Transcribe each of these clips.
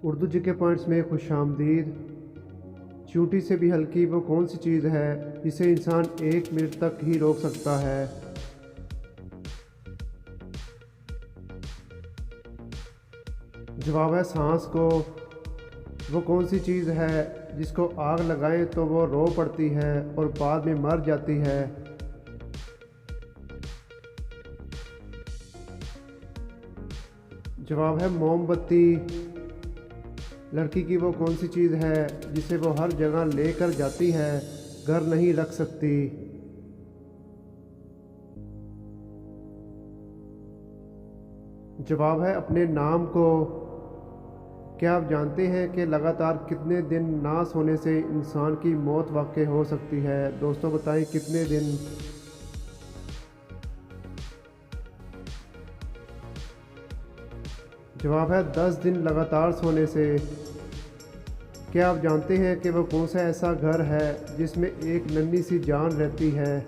Urdu GK points में खुशामदीद। चींटी से भी हल्की वो कौन सी चीज़ है जिसे इंसान 1 मिनट तक ही रोक सकता है? जवाब है सांस को। वो कौन सी चीज़ है जिसको आग लगाएं तो वो रो पड़ती है और बाद में मर जाती है? जवाब है मोमबत्ती। लड़की की वो कौन सी चीज़ है जिसे वो हर जगह लेकर जाती है, घर नहीं रख सकती? जवाब है अपने नाम को। क्या आप जानते हैं कि लगातार कितने दिन ना सोने से इंसान की मौत वाक़ई हो सकती है? दोस्तों बताएं कितने दिन? जवाब है 10 दिन लगातार सोने से। क्या आप जानते हैं कि वह कौन सा ऐसा घर है जिसमें एक नन्ही सी जान रहती है?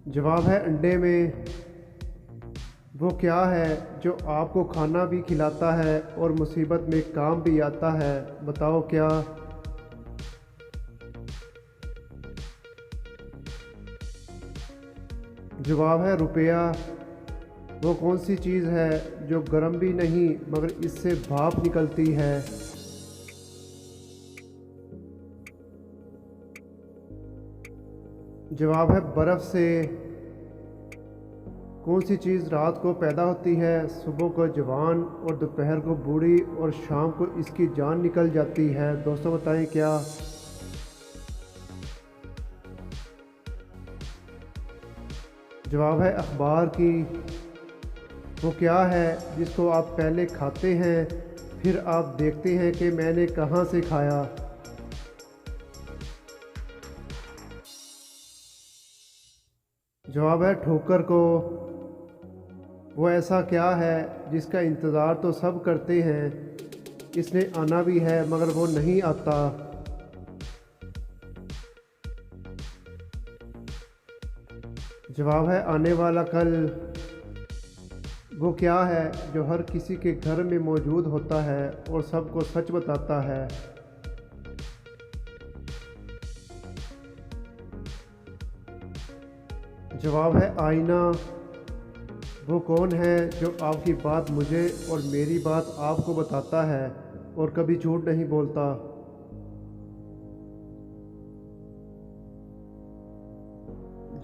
जवाब है अंडे में। वो क्या है जो आपको खाना भी खिलाता है और मुसीबत में काम भी आता है? बताओ क्या? जवाब है रुपया। वो कौन सी चीज़ है जो गर्म भी नहीं मगर इससे भाप निकलती है? जवाब है बर्फ़ से। कौन सी चीज़ रात को पैदा होती है, सुबह को जवान और दोपहर को बूढ़ी और शाम को इसकी जान निकल जाती है? दोस्तों बताएं क्या? जवाब है अखबार की। वो क्या है जिसको आप पहले खाते हैं फिर आप देखते हैं कि मैंने कहाँ से खाया? जवाब है ठोकर को। वो ऐसा क्या है जिसका इंतज़ार तो सब करते हैं, इसने आना भी है मगर वो नहीं आता? जवाब है आने वाला कल। वो क्या है जो हर किसी के घर में मौजूद होता है और सबको सच बताता है? जवाब है आईना। वो कौन है जो आपकी बात मुझे और मेरी बात आपको बताता है और कभी झूठ नहीं बोलता?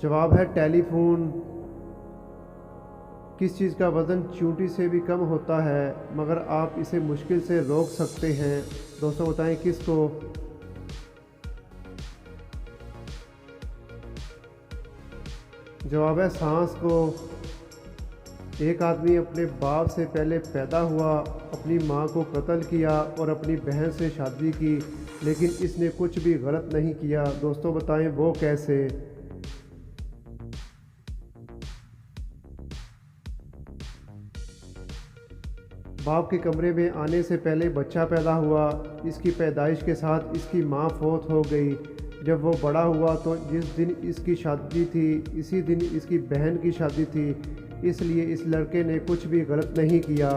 जवाब है टेलीफोन। किस चीज़ का वज़न चींटी से भी कम होता है मगर आप इसे मुश्किल से रोक सकते हैं? दोस्तों बताएं किसको? जवाब है सांस को। एक आदमी अपने बाप से पहले पैदा हुआ, अपनी माँ को कत्ल किया और अपनी बहन से शादी की, लेकिन इसने कुछ भी गलत नहीं किया। दोस्तों बताएं वो कैसे? बाप के कमरे में आने से पहले बच्चा पैदा हुआ। इसकी पैदाइश के साथ इसकी माँ फौत हो गई। जब वो बड़ा हुआ तो जिस दिन इसकी शादी थी इसी दिन इसकी बहन की शादी थी, इसलिए इस लड़के ने कुछ भी गलत नहीं किया।